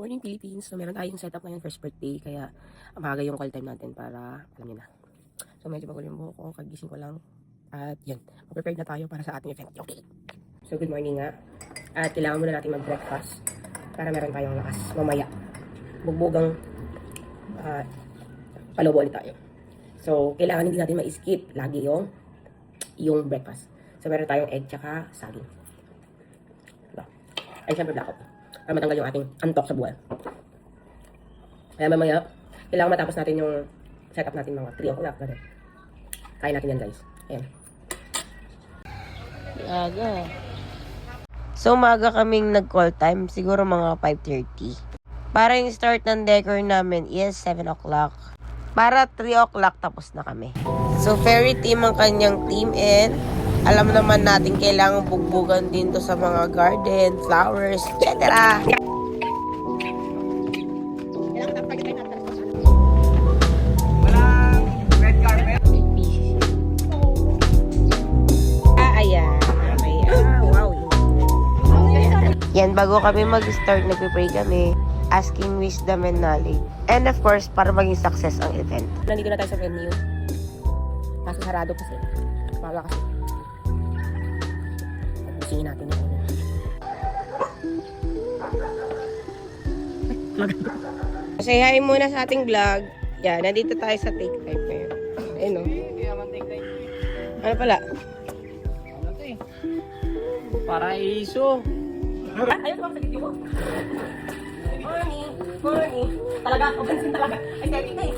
morning Philippines. So meron tayong setup ngayon first birthday. Kaya maaga yung call time natin para alam niyo na. So medyo bagulo yung buhok ko. Kagising ko lang. At yun. Prepared na tayo para sa ating event. Okay. So good morning nga. At kailangan muna natin mag-breakfast. Para meron tayong lakas. Mamaya. Bugbugang palobo ulit tayo. So kailangan hindi natin ma-skip lagi yung breakfast. So meron tayong egg tsaka saging. Diba? Ay syempre black coffee. Para matanggal yung ating antok sa buhay. Kaya mamaya, kailangan matapos natin yung setup natin mga 3 o'clock. Kain natin yan guys. Ayan. Aga. So, umaga kaming nag-call time. Siguro mga 5:30. Para yung start ng decor namin is 7 o'clock. Para 3 o'clock tapos na kami. So, fairy team ang kanyang team and alam naman natin kailangan bugbugan din to sa mga garden, flowers, etc. Ayan. Okay. Wow. Yan, bago kami mag-start, nagpipray kami, asking wisdom and knowledge. And of course, para maging success ang event. Nandito na tayo sa venue. Kaso sarado kasi. Maga kasi. Busingin natin yung Say hi muna sa ating vlog. Yan, nandito tayo sa take time ngayon. Ayun o. Ano pala? Ano to eh? Paraiso. Ayun ko sa video mo. Morning. Talaga, kabansin talaga. Ay, kaya eh.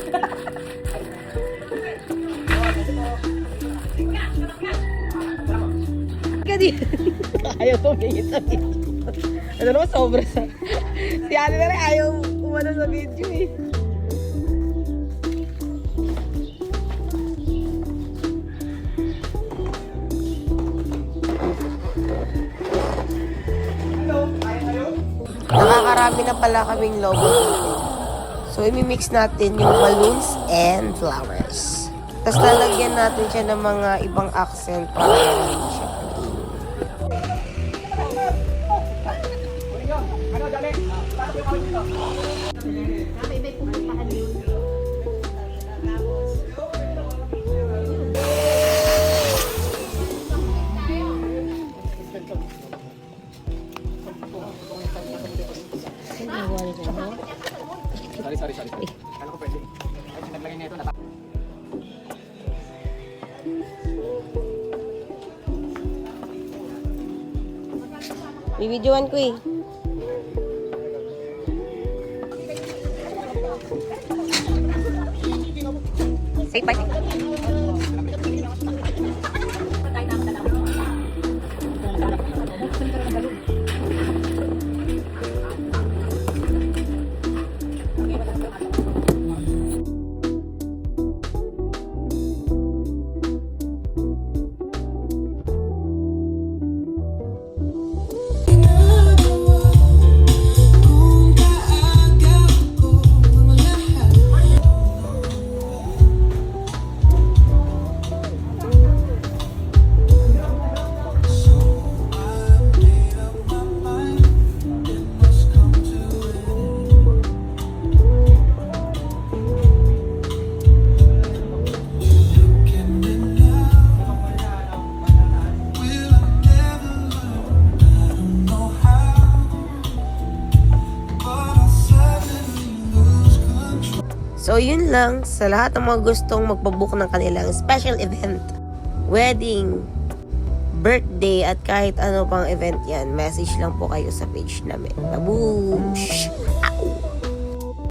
Kadi. Ayaw tumingin sa video. Ano naman sobra sa... Si Ate na rin ayaw umano sa video eh. Nakakarami na pala kaming logo dito. So, imimix natin yung balloons and flowers. Tapos lalagyan natin siya ng mga ibang accent para hindi siya plain. Sorry. Kala ko pwede. Ay, naglagay na ito. Bibidyoan ko eh. Say bye. So, yun lang. Sa lahat ng mga gustong magpabook ng kanilang special event, wedding, birthday, at kahit ano pang event yan, message lang po kayo sa page namin. Baboosh! Ow!